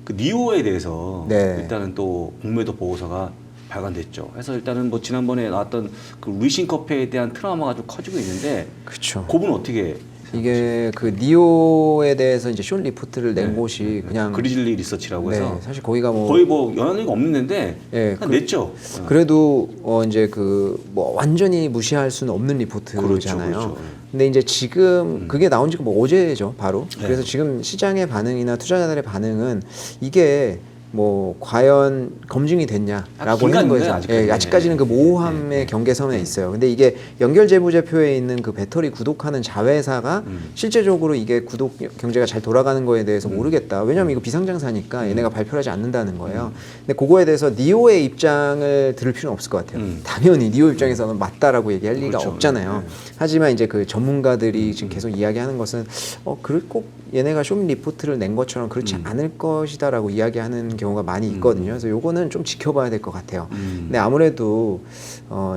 그 니오에 대해서 네. 일단은 또 공매도 보고서가 발간됐죠. 그래서 일단은 뭐 지난번에 나왔던 그 루이신 커피에 대한 트라우마가 좀 커지고 있는데 그렇죠. 그분 어떻게 이게 그 니오에 대해서 이제 쇼 리포트를 낸 곳이 그냥 그리즐리 리서치라고 해서 사실 거기가 뭐 거의 뭐 연관이 없는데 예, 그냥 냈죠. 그래도 이제 그 뭐 완전히 무시할 수는 없는 리포트잖아요. 그렇죠. 근데 이제 지금 그게 나온 지가 뭐 어제죠, 바로. 네. 그래서 지금 시장의 반응이나 투자자들의 반응은 이게 뭐 과연 검증이 됐냐라고 하는 거에서 아직까지는. 아직까지는 그 모호함의 경계선에 있어요. 근데 이게 연결재무제표에 있는 그 배터리 구독하는 자회사가 실제적으로 이게 구독 경제가 잘 돌아가는 거에 대해서 모르겠다. 왜냐면 이거 비상장사니까 얘네가 발표를 하지 않는다는 거예요. 근데 그거에 대해서 니오의 입장을 들을 필요는 없을 것 같아요. 당연히 니오 입장에서는 맞다라고 얘기할 리가 그렇죠. 없잖아요. 하지만 이제 그 전문가들이 지금 계속 이야기하는 것은 꼭 얘네가 쇼미 리포트를 낸 것처럼 그렇지 않을 것이다라고 이야기하는 경우가 많이 있거든요. 그래서 요거는 좀 지켜봐야 될 것 같아요. 근데 아무래도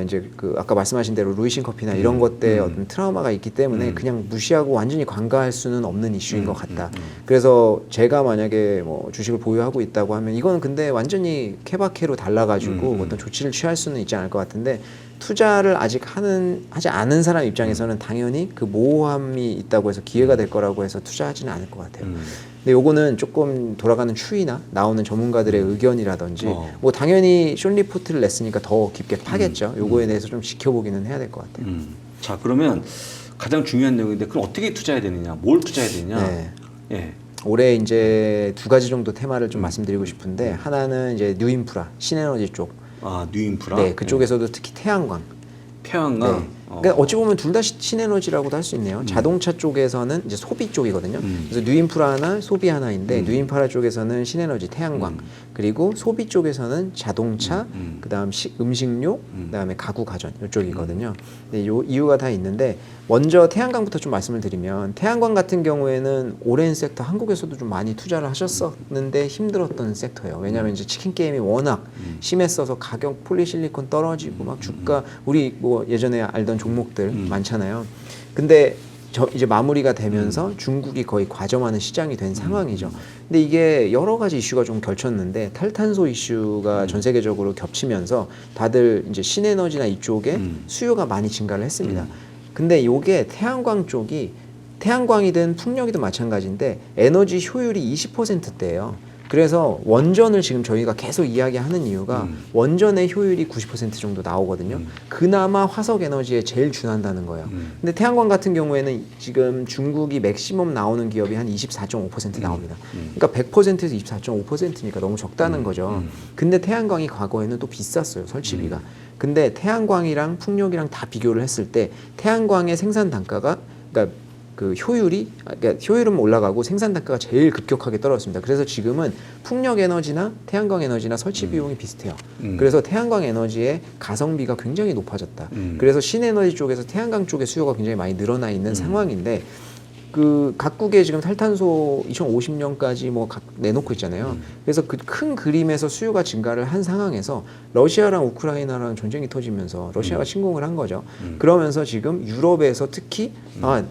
이제 그 아까 말씀하신 대로 루이신 커피나 이런 것들에 어떤 트라우마가 있기 때문에 그냥 무시하고 완전히 관가할 수는 없는 이슈인 것 같다. 그래서 제가 만약에 뭐 주식을 보유하고 있다고 하면 이거는 근데 완전히 케바케로 달라가지고 어떤 조치를 취할 수는 있지 않을 것 같은데 투자를 아직 하지 않은 사람 입장에서는 당연히 그 모호함이 있다고 해서 기회가 될 거라고 해서 투자하지는 않을 것 같아요. 근데 요거는 조금 돌아가는 추이나 나오는 전문가들의 의견이라든지 뭐 당연히 쇼 리포트를 냈으니까 더 깊게 파겠죠. 요거에 대해서 좀 지켜보기는 해야 될 것 같아요. 자 그러면 가장 중요한 내용인데 그럼 어떻게 투자해야 되느냐, 뭘 투자해야 되느냐? 네. 예. 올해 이제 두 가지 정도 테마를 좀 말씀드리고 싶은데 하나는 이제 뉴인프라, 신에너지 쪽. 아 뉴인프라. 네, 그쪽에서도 특히 태양광. 태양광. 네. 그러니까 어찌 보면 둘 다 신에너지라고도 할 수 있네요. 자동차 쪽에서는 이제 소비 쪽이거든요. 그래서 뉴인프라 하나, 소비 하나인데 뉴인프라 쪽에서는 신에너지, 태양광. 그리고 소비 쪽에서는 자동차, 그다음 음식료, 그다음에 가구 가전 이쪽이거든요. 근데 요 이유가 다 있는데 먼저 태양광부터 좀 말씀을 드리면 태양광 같은 경우에는 오랜 섹터 한국에서도 좀 많이 투자를 하셨었는데 힘들었던 섹터예요. 왜냐하면 이제 치킨 게임이 워낙 심했어서 가격 폴리실리콘 떨어지고 막 주가 우리 뭐 예전에 알던 종목들 많잖아요. 근데 이제 마무리가 되면서 중국이 거의 과점하는 시장이 된 상황이죠. 근데 이게 여러 가지 이슈가 좀 겹쳤는데 탈탄소 이슈가 전 세계적으로 겹치면서 다들 이제 신에너지나 이쪽에 수요가 많이 증가를 했습니다. 근데 요게 태양광 쪽이 태양광이든 풍력이든 마찬가지인데 에너지 효율이 20%대예요. 그래서 원전을 지금 저희가 계속 이야기하는 이유가 원전의 효율이 90% 정도 나오거든요. 그나마 화석 에너지에 제일 준한다는 거예요. 근데 태양광 같은 경우에는 지금 중국이 맥시멈 나오는 기업이 한 24.5% 나옵니다. 그러니까 100%에서 24.5%니까 너무 적다는 거죠. 근데 태양광이 과거에는 또 비쌌어요, 설치비가. 근데 태양광이랑 풍력이랑 다 비교를 했을 때 태양광의 생산 단가가 그러니까 그 효율이 그러니까 효율은 올라가고 생산 단가가 제일 급격하게 떨어졌습니다. 그래서 지금은 풍력 에너지나 태양광 에너지나 설치 비용이 비슷해요. 그래서 태양광 에너지의 가성비가 굉장히 높아졌다. 그래서 신에너지 쪽에서 태양광 쪽의 수요가 굉장히 많이 늘어나 있는 상황인데 그 각국의 지금 탈탄소 2050년까지 뭐 내놓고 있잖아요. 그래서 그 큰 그림에서 수요가 증가를 한 상황에서 러시아랑 우크라이나랑 전쟁이 터지면서 러시아가 침공을 한 거죠. 그러면서 지금 유럽에서 특히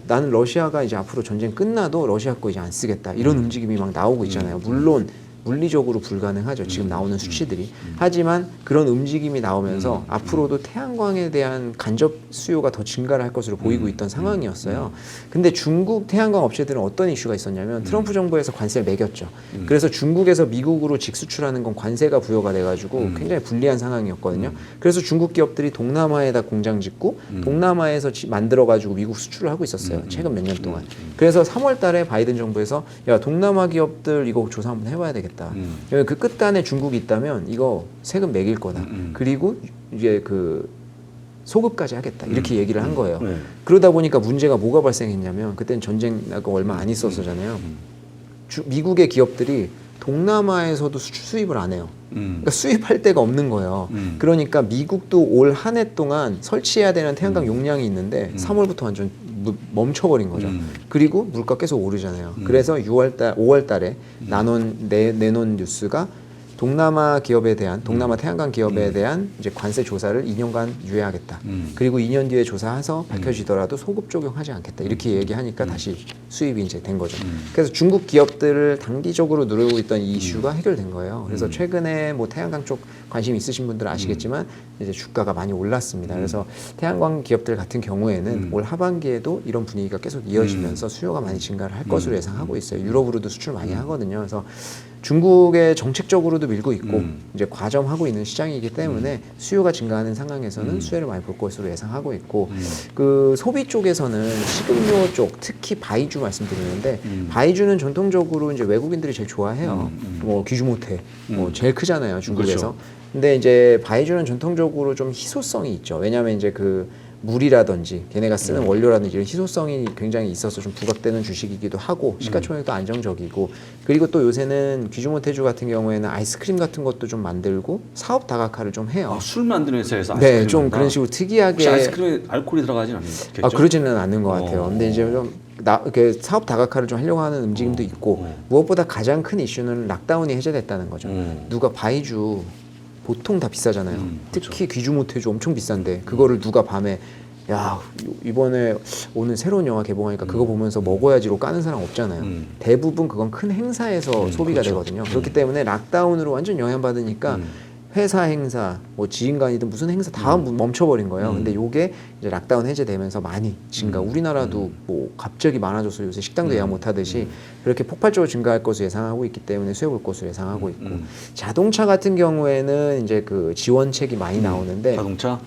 나는 러시아가 이제 앞으로 전쟁 끝나도 러시아 거 이제 안 쓰겠다 이런 움직임이 막 나오고 있잖아요. 물론 물리적으로 불가능하죠. 지금 나오는 수치들이. 하지만 그런 움직임이 나오면서 앞으로도 태양광에 대한 간접 수요가 더 증가를 할 것으로 보이고 있던 상황이었어요. 근데 중국 태양광 업체들은 어떤 이슈가 있었냐면 트럼프 정부에서 관세를 매겼죠. 그래서 중국에서 미국으로 직수출하는 건 관세가 부여가 돼가지고 굉장히 불리한 상황이었거든요. 그래서 중국 기업들이 동남아에다 공장 짓고 동남아에서 만들어가지고 미국 수출을 하고 있었어요. 최근 몇 년 동안. 그래서 3월 달에 바이든 정부에서 야 동남아 기업들 이거 조사 한번 해봐야 되겠다. 그 끝단에 중국이 있다면 이거 세금 매길 거다. 그리고 이제 그 소급까지 하겠다. 이렇게 얘기를 한 거예요. 그러다 보니까 문제가 뭐가 발생했냐면 그때는 전쟁 나고 얼마 안 있었잖아요. 미국의 기업들이 동남아에서도 수입을 안 해요. 그러니까 수입할 데가 없는 거예요. 그러니까 미국도 올 한 해 동안 설치해야 되는 태양광 용량이 있는데 3월부터 완전 멈춰버린 거죠. 그리고 물가 계속 오르잖아요. 그래서 5월 달에 내놓은 뉴스가 동남아 기업에 대한 동남아 태양광 기업에 대한 이제 관세 조사를 2년간 유예하겠다. 그리고 2년 뒤에 조사해서 밝혀지더라도 소급 적용하지 않겠다. 이렇게 얘기하니까 다시 수입이 이제 된 거죠. 그래서 중국 기업들을 단기적으로 누르고 있던 이 이슈가 해결된 거예요. 그래서 최근에 뭐 태양광 쪽 관심 있으신 분들은 아시겠지만 이제 주가가 많이 올랐습니다. 그래서 태양광 기업들 같은 경우에는 올 하반기에도 이런 분위기가 계속 이어지면서 수요가 많이 증가를 할 것으로 예상하고 있어요. 유럽으로도 수출 많이 하거든요. 그래서 중국에 정책적으로도 밀고 있고 이제 과점하고 있는 시장이기 때문에 수요가 증가하는 상황에서는 수혜를 많이 볼 것으로 예상하고 있고 그 소비 쪽에서는 식음료 쪽 특히 바이주 말씀드리는데 바이주는 전통적으로 이제 외국인들이 제일 좋아해요. 뭐 귀주모테 뭐 제일 크잖아요 중국에서. 그렇죠. 근데 이제 바이주는 전통적으로 좀 희소성이 있죠. 왜냐하면 이제 그 물이라든지 걔네가 쓰는 원료라든지 이런 희소성이 굉장히 있어서 좀 부각되는 주식이기도 하고 시가총액도 안정적이고 그리고 또 요새는 귀주모테주 같은 경우에는 아이스크림 같은 것도 좀 만들고 사업 다각화를 좀 해요. 술 만드는 회사에서 아이스크림 네, 좀 그런 식으로 특이하게 혹시 아이스크림에 알코올이 들어가진 않겠죠? 그러지는 않는 것 같아요. 근데 이제 좀 이렇게 사업 다각화를 좀 하려고 하는 움직임도 있고 무엇보다 가장 큰 이슈는 락다운이 해제됐다는 거죠. 누가 바이주 보통 다 비싸잖아요. 특히 귀주모테주 엄청 비싼데 그거를 누가 밤에 야 이번에 오늘 새로운 영화 개봉하니까 그거 보면서 먹어야지로 까는 사람 없잖아요. 대부분 그건 큰 행사에서 소비가 그렇죠. 되거든요. 그렇기 때문에 락다운으로 완전 영향받으니까 회사 행사, 뭐 지인간이든 무슨 행사 다 멈춰버린 거예요. 근데 요게 이제 락다운 해제되면서 많이 증가. 우리나라도 뭐 갑자기 많아져서 요새 식당도 예약 못하듯이 그렇게 폭발적으로 증가할 것으로 예상하고 있기 때문에 수혜 볼 것으로 예상하고 있고 자동차 같은 경우에는 이제 그 지원책이 많이 나오는데 자동차?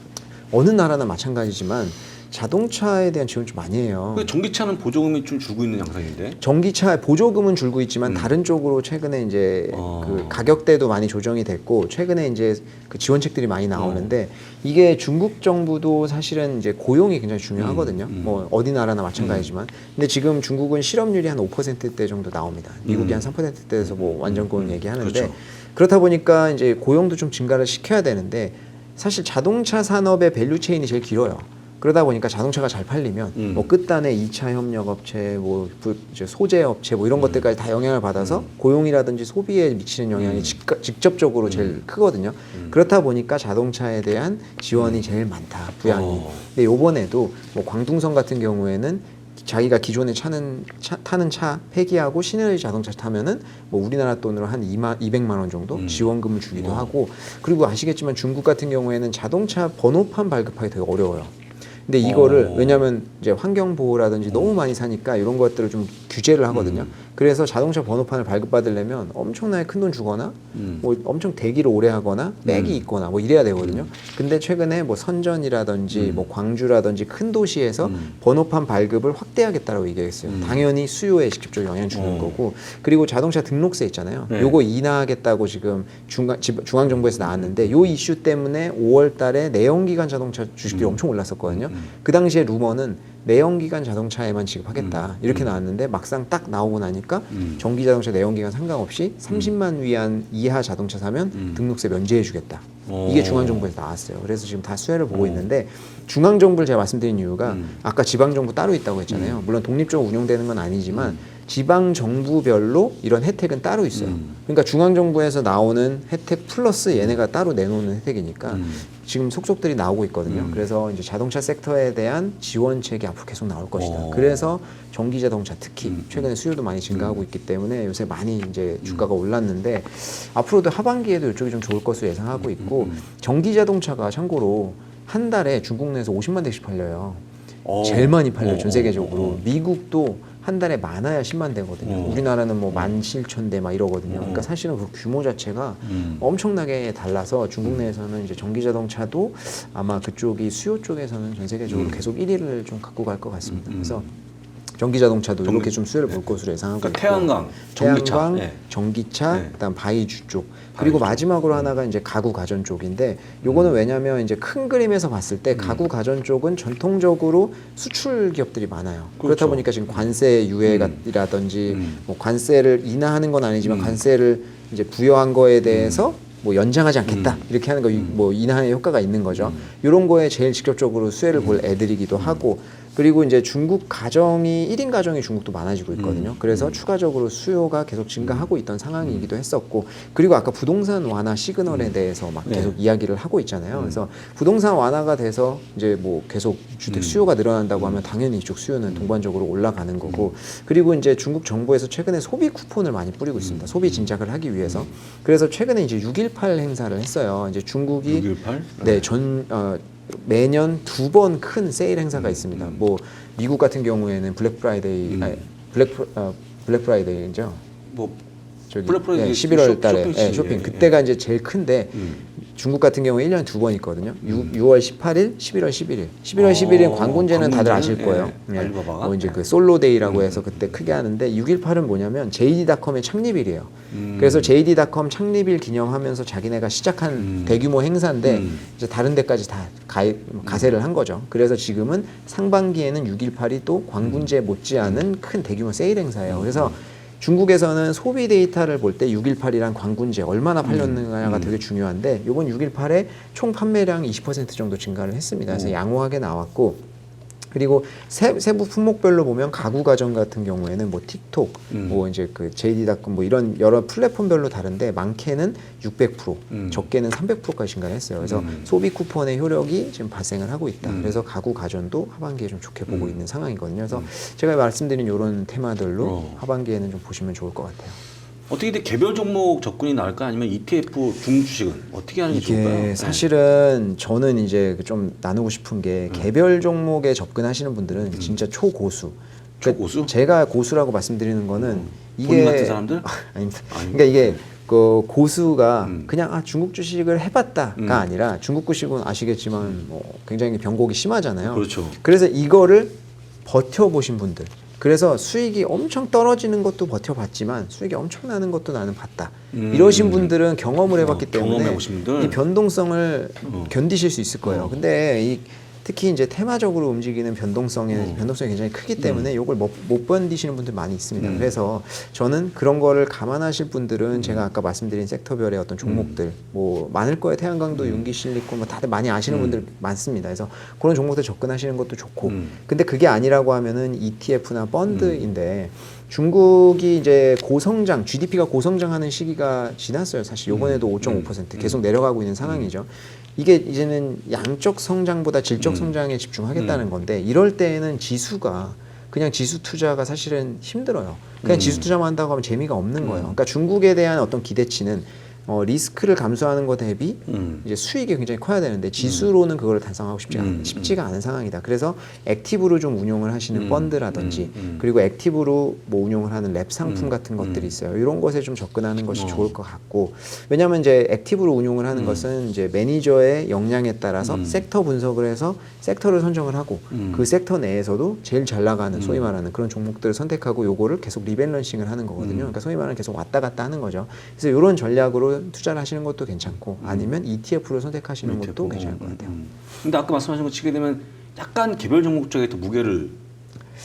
어느 나라나 마찬가지지만 자동차에 대한 지원 좀 많이 해요. 전기차는 보조금이 좀 줄고 있는 양상인데. 전기차 보조금은 줄고 있지만 다른 쪽으로 최근에 이제 그 가격대도 많이 조정이 됐고 최근에 이제 그 지원책들이 많이 나오는데 이게 중국 정부도 사실은 이제 고용이 굉장히 중요하거든요. 뭐 어디 나라나 마찬가지지만 근데 지금 중국은 실업률이 한 5%대 정도 나옵니다. 미국이 한 3%대에서 뭐 완전 고용 얘기하는데 그렇죠. 그렇다 보니까 이제 고용도 좀 증가를 시켜야 되는데 사실 자동차 산업의 밸류 체인이 제일 길어요. 그러다 보니까 자동차가 잘 팔리면 뭐 끝단에 2차 협력 업체, 뭐 이제 소재 업체 뭐 이런 것들까지 다 영향을 받아서 고용이라든지 소비에 미치는 영향이 직접적으로 제일 크거든요. 그렇다 보니까 자동차에 대한 지원이 제일 많다, 부양이. 근데 요번에도 뭐 광둥성 같은 경우에는 자기가 기존에 타는 차 폐기하고 시너지 자동차 타면은 뭐 우리나라 돈으로 한 200만 원 정도 지원금을 주기도 하고, 그리고 아시겠지만 중국 같은 경우에는 자동차 번호판 발급하기 되게 어려워요. 근데 이거를 왜냐하면 이제 환경 보호라든지 너무 많이 사니까 이런 것들을 좀 규제를 하거든요. 그래서 자동차 번호판을 발급받으려면 엄청나게 큰 돈 주거나 뭐 엄청 대기를 오래 하거나 맥이 있거나 뭐 이래야 되거든요. 근데 최근에 뭐 선전이라든지 뭐 광주라든지 큰 도시에서 번호판 발급을 확대하겠다라고 얘기했어요. 당연히 수요에 직접적으로 영향 주는 거고, 그리고 자동차 등록세 있잖아요. 네. 요거 인하하겠다고 지금 중앙정부에서 나왔는데 요 이슈 때문에 5월 달에 내연기관 자동차 주식들이 엄청 올랐었거든요. 그 당시에 루머는 내연기관 자동차에만 지급하겠다 이렇게 나왔는데 막상 딱 나오고 나니까 전기자동차 내연기관 상관없이 30만 위안 이하 자동차 사면 등록세 면제해주겠다. 이게 중앙정부에서 나왔어요. 그래서 지금 다 수혜를 보고 있는데, 중앙정부를 제가 말씀드린 이유가 아까 지방정부 따로 있다고 했잖아요. 물론 독립적으로 운영되는 건 아니지만 지방정부별로 이런 혜택은 따로 있어요. 그러니까 중앙정부에서 나오는 혜택 플러스 얘네가 따로 내놓는 혜택이니까 지금 속속들이 나오고 있거든요. 그래서 이제 자동차 섹터에 대한 지원책이 앞으로 계속 나올 것이다. 그래서 전기자동차 특히 최근에 수요도 많이 증가하고 있기 때문에 요새 많이 이제 주가가 올랐는데, 앞으로도 하반기에도 이쪽이 좀 좋을 것으로 예상하고 있고, 전기자동차가 참고로 한 달에 중국 내에서 50만 대씩 팔려요. 제일 많이 팔려요, 전 세계적으로. 미국도 한 달에 많아야 10만 대거든요. 우리나라는 뭐 17,000대 막 이러거든요. 그러니까 사실은 그 규모 자체가 엄청나게 달라서 중국 내에서는 이제 전기 자동차도 아마 그쪽이 수요 쪽에서는 전 세계적으로 계속 1위를 좀 갖고 갈 것 같습니다. 그래서 전기 자동차도 이렇게 좀 수혜를 볼 것으로 예상하고 그러니까 있고, 태양광, 전기차, 태양광, 예. 전기차, 예. 그다음 바이주 쪽, 그리고 마지막으로 하나가 이제 가구 가전 쪽인데, 요거는 왜냐하면 이제 큰 그림에서 봤을 때 가구 가전 쪽은 전통적으로 수출 기업들이 많아요. 그렇죠. 그렇다 보니까 지금 관세 유예라든지 뭐 관세를 인하하는 건 아니지만 관세를 이제 부여한 거에 대해서 뭐 연장하지 않겠다 이렇게 하는 거 뭐 인하의 효과가 있는 거죠. 이런 거에 제일 직접적으로 수혜를 볼 애들이기도 하고, 그리고 이제 중국 가정이 1인 가정이 중국도 많아지고 있거든요. 그래서 추가적으로 수요가 계속 증가하고 있던 상황이기도 했었고, 그리고 아까 부동산 완화 시그널에 대해서 막 계속 이야기를 하고 있잖아요. 그래서 부동산 완화가 돼서 이제 뭐 계속 주택 수요가 늘어난다고 하면 당연히 이쪽 수요는 동반적으로 올라가는 거고, 그리고 이제 중국 정부에서 최근에 소비 쿠폰을 많이 뿌리고 있습니다. 소비 진작을 하기 위해서. 그래서 최근에 이제 6.18 행사를 했어요. 이제 중국이 6.18? 네, 매년 2번 큰 세일 행사가 있습니다. 뭐 미국 같은 경우에는 블랙 프라이데이, 블랙 프라이데이죠. 뭐 저기 블랙 프라이데이 11월 달에 쇼핑 쇼핑 그때가 이제 제일 큰데, 중국 같은 경우에 1년에 2번 있거든요. 6월 18일, 11월 11일. 11월 11일은 광군제는 다들 아실 거예요. 예, 알리바바가. 뭐 이제 그 솔로데이라고 해서 그때 크게 하는데, 6.18은 뭐냐면 JD.com의 창립일이에요. 그래서 JD.com 창립일 기념하면서 자기네가 시작한 대규모 행사인데 이제 다른 데까지 다 가세를 한 거죠. 그래서 지금은 상반기에는 6.18이 또 광군제 못지않은 큰 대규모 세일 행사예요. 그래서 중국에서는 소비 데이터를 볼 때 6.18이랑 광군제 얼마나 팔렸느냐가 되게 중요한데, 이번 6.18에 총 판매량 20% 정도 증가를 했습니다. 그래서 양호하게 나왔고, 그리고 세부 품목별로 보면 가구 가전 같은 경우에는 뭐 틱톡, 뭐 이제 그 JD.com 뭐 이런 여러 플랫폼별로 다른데, 많게는 600%, 적게는 300%까지 증가했어요. 그래서 소비 쿠폰의 효력이 지금 발생을 하고 있다. 그래서 가구 가전도 하반기에 좀 좋게 보고 있는 상황이거든요. 그래서 제가 말씀드린 이런 테마들로 하반기에는 좀 보시면 좋을 것 같아요. 어떻게 개별 종목 접근이 나을까, 아니면 ETF 중주식은 어떻게 하는 게 좋을까요? 이게 사실은 저는 이제 좀 나누고 싶은 게, 개별 종목에 접근하시는 분들은 진짜 초고수. 초고수? 제가 고수라고 말씀드리는 거는 본인 같은 사람들? 아닙니다. 그러니까 이게 그 고수가 그냥 중국 주식을 해봤다가 아니라, 중국 주식은 아시겠지만 뭐 굉장히 변곡이 심하잖아요. 그렇죠. 그래서 이거를 버텨보신 분들, 그래서 수익이 엄청 떨어지는 것도 버텨봤지만 수익이 엄청 나는 것도 나는 봤다. 이러신 분들은 경험을 해봤기 때문에 경험해보신 분들? 이 변동성을 견디실 수 있을 거예요. 근데 이 특히 이제 테마적으로 움직이는 변동성이 굉장히 크기 때문에 이걸 못 견디시는 분들 많이 있습니다. 그래서 저는 그런 거를 감안하실 분들은 제가 아까 말씀드린 섹터별의 어떤 종목들 뭐 많을 거예요. 태양광도, 윤기 실리콘 뭐 다들 많이 아시는 분들 많습니다. 그래서 그런 종목들 접근하시는 것도 좋고. 근데 그게 아니라고 하면은 ETF나 펀드인데 중국이 이제 고성장, GDP가 고성장하는 시기가 지났어요. 사실 요번에도 5.5% 계속 내려가고 있는 상황이죠. 이게 이제는 양적 성장보다 질적 성장에 집중하겠다는 건데 이럴 때에는 지수가 그냥 지수 투자가 사실은 힘들어요. 그냥 지수 투자만 한다고 하면 재미가 없는 거예요. 그러니까 중국에 대한 어떤 기대치는 리스크를 감수하는 것 대비 이제 수익이 굉장히 커야 되는데 지수로는 그걸 달성하고 쉽지가 않은 상황이다. 그래서 액티브로 좀 운용을 하시는 펀드라든지 그리고 액티브로 뭐 운용을 하는 랩 상품 같은 것들이 있어요. 이런 것에 좀 접근하는 것이 좋을 것 같고 왜냐하면 이제 액티브로 운용을 하는 것은 이제 매니저의 역량에 따라서 섹터 분석을 해서 섹터를 선정을 하고 그 섹터 내에서도 제일 잘 나가는 소위 말하는 그런 종목들을 선택하고 요거를 계속 리밸런싱을 하는 거거든요. 그러니까 소위 말하는 계속 왔다 갔다 하는 거죠. 그래서 이런 전략으로 투자를 하시는 것도 괜찮고 아니면 ETF를 선택하시는 것도 괜찮을 것 같아요. 근데 아까 말씀하신 거 치게 되면 약간 개별 종목 쪽에 더 무게를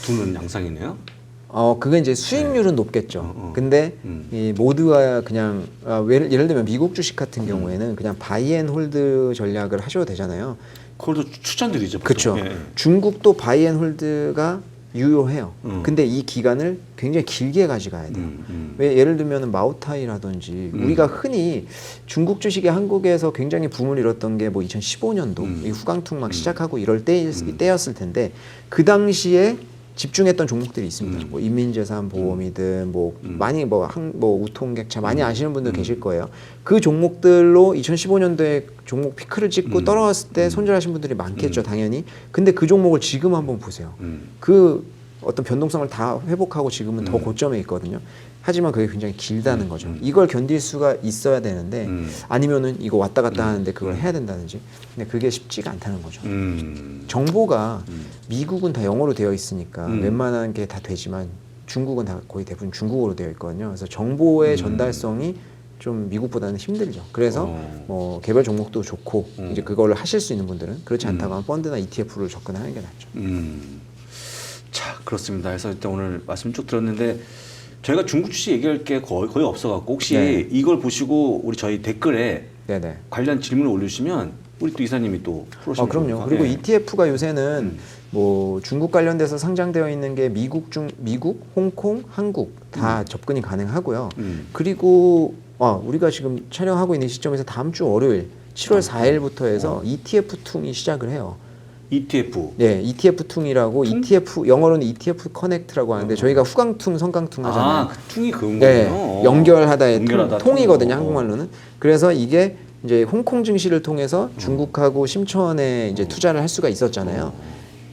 두는 양상이네요. 그게 이제 수익률은 높겠죠. 근데 이 모두가 그냥 예를 들면 미국 주식 같은 경우에는 그냥 바이앤홀드 전략을 하셔도 되잖아요. 그걸도 추천드리죠. 그렇죠. 예. 중국도 바이앤홀드가 유효해요. 근데 이 기간을 굉장히 길게 가져가야 돼요. 왜 예를 들면 마오타이라든지 우리가 흔히 중국 주식이 한국에서 굉장히 붐을 일었던 게 뭐 2015년도 이 후강통 막 시작하고 이럴 때였을 텐데 그 당시에 집중했던 종목들이 있습니다. 뭐 인민재산 보험이든 뭐 많이 뭐 우통객차 많이 아시는 분들 계실 거예요. 그 종목들로 2015년도에 종목 피크를 찍고 떨어졌을 때 손절하신 분들이 많겠죠, 당연히. 근데 그 종목을 지금 한번 보세요. 그 어떤 변동성을 다 회복하고 지금은 더 고점에 있거든요. 하지만 그게 굉장히 길다는 거죠. 이걸 견딜 수가 있어야 되는데 아니면은 이거 왔다 갔다 하는데 그걸 해야 된다든지. 근데 그게 쉽지가 않다는 거죠. 정보가 미국은 다 영어로 되어 있으니까 웬만한 게 다 되지만 중국은 다 거의 대부분 중국어로 되어 있거든요. 그래서 정보의 전달성이 좀 미국보다는 힘들죠. 그래서 뭐 개별 종목도 좋고 이제 그걸 하실 수 있는 분들은 그렇지 않다고 하면 펀드나 ETF로 접근하는 게 낫죠. 자, 그렇습니다. 그래서 일단 오늘 말씀 쭉 들었는데 저희가 중국 주식 얘기할 게 거의 없어갖고 혹시 이걸 보시고 우리 저희 댓글에 관련 질문을 올려주시면 우리 또 이사님이 또 풀어주시면 그럼요. 그리고 ETF가 요새는 뭐 중국 관련돼서 상장되어 있는 게 미국, 홍콩, 한국 다 접근이 가능하고요. 그리고 우리가 지금 촬영하고 있는 시점에서 다음 주 월요일 7월 4일부터 해서 ETF 퉁이 시작을 해요. ETF. 네, ETF 퉁이라고 ETF 영어로는 ETF 커넥트라고 하는데 저희가 후강퉁, 성강퉁 하잖아요. 그 퉁이 그런 네, 거예요. 연결하다의 통이거든요, 한국말로는. 그래서 이게 이제 홍콩 증시를 통해서 중국하고 심천에 이제 투자를 할 수가 있었잖아요.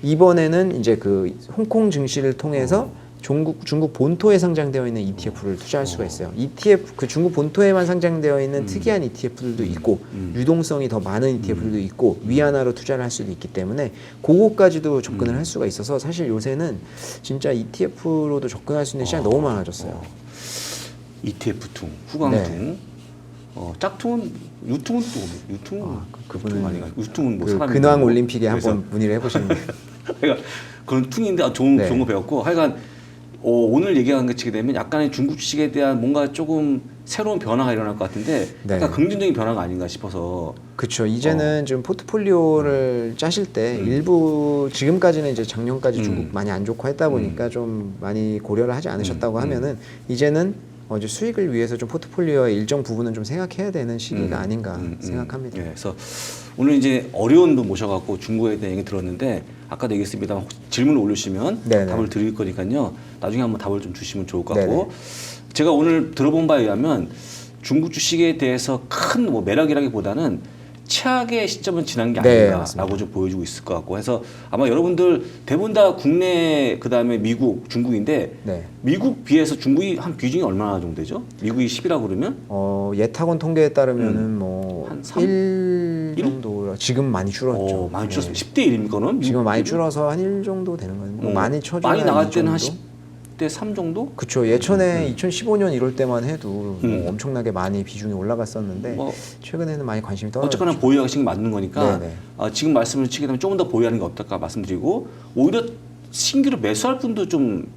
이번에는 이제 그 홍콩 증시를 통해서 중국 본토에 상장되어 있는 ETF를 투자할 수가 있어요. ETF 그 중국 본토에만 상장되어 있는 특이한 ETF들도 있고 유동성이 더 많은 ETF들도 있고 위안화로 투자를 할 수도 있기 때문에 그거까지도 접근을 할 수가 있어서 사실 요새는 진짜 ETF로도 접근할 수 있는 시장이 너무 많아졌어요. ETF 퉁, 후강퉁. 짝퉁은 유퉁은 또 유퉁은 그분은 아닌가? 유퉁은 뭐 사람이 근황 올림픽에 한번 문의를 해보시는 거예요. 그러니까 그런 퉁인데 좋은 거 배웠고 하여간 오늘 얘기한 것 치게 되면 약간의 중국 주식에 대한 뭔가 조금 새로운 변화가 일어날 것 같은데 약간 긍정적인 변화가 아닌가 싶어서. 그렇죠. 이제는 좀 포트폴리오를 짜실 때 일부 지금까지는 이제 작년까지 중국 많이 안 좋고 했다 보니까 좀 많이 고려를 하지 않으셨다고 하면은 이제는 이제 수익을 위해서 좀 포트폴리오의 일정 부분은 좀 생각해야 되는 시기가 아닌가 생각합니다. 그래서 오늘 이제 어려운 분 모셔갖고 중국에 대한 얘기 들었는데 아까도 얘기했습니다. 질문을 올리시면 답을 드릴 거니까요. 나중에 한번 답을 좀 주시면 좋을 것 같고 제가 오늘 들어본 바에 의하면 중국 주식에 대해서 큰 뭐 매력이라기보다는 최악의 시점은 지난 게 아닌가라고 좀 보여주고 있을 것 같고 해서 아마 여러분들 대부분 다 국내 그다음에 미국, 중국인데 미국 비해서 중국이 한 비중이 얼마나 정도 되죠? 미국이 10이라고 그러면? 예탁원 통계에 따르면은 뭐 한 1 정도 지금 많이 줄었죠. 많이 줄었어요. 10대 1입니까? 그럼? 지금 많이 줄어서 한 1 정도 되는 거예요. 많이 쳐줘야 많이 나갈 때는 한 10, 6대 3 정도? 그쵸. 예전에 2015년 이럴 때만 해도 뭐 엄청나게 많이 비중이 올라갔었는데 뭐 최근에는 많이 관심이 떨어졌죠. 어쨌거나 보유하시는 게 맞는 거니까 네네. 지금 말씀을 치게 되면 조금 더 보유하는 게 어떨까 말씀드리고 오히려 신규로 매수할 분도 좀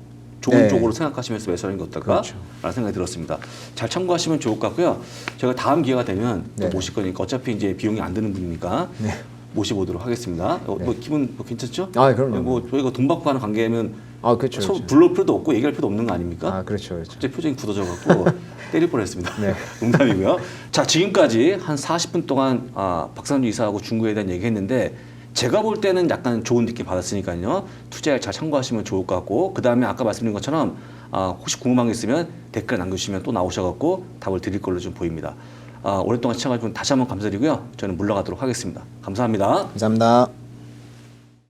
좋은 네. 쪽으로 생각하시면서 매수하는 게 어떨까? 그렇죠. 라는 생각이 들었습니다. 잘 참고하시면 좋을 것 같고요. 제가 다음 기회가 되면 또 네네. 모실 거니까 어차피 이제 비용이 안 드는 분이니까 네. 모셔보도록 하겠습니다. 뭐 기분 뭐 괜찮죠? 아, 그럼요. 뭐 저희가 돈 받고 하는 관계면 아, 그렇죠. 서로 그렇죠. 불러올 필요도 없고 얘기할 필요도 없는 거 아닙니까? 아, 그렇죠. 그렇죠. 갑자기 표정이 굳어져갖고 때릴 뻔했습니다. 네. 농담이고요. 자, 지금까지 한 40분 동안 박상준 이사하고 중국에 대한 얘기했는데 제가 볼 때는 약간 좋은 느낌 받았으니까요. 투자에 잘 참고하시면 좋을 것 같고 그 다음에 아까 말씀드린 것처럼 혹시 궁금한 게 있으면 댓글 남겨주시면 또 나오셔갖고 답을 드릴 걸로 좀 보입니다. 오랫동안 시청해주신 다시 한번 감사드리고요. 저는 물러가도록 하겠습니다. 감사합니다. 감사합니다.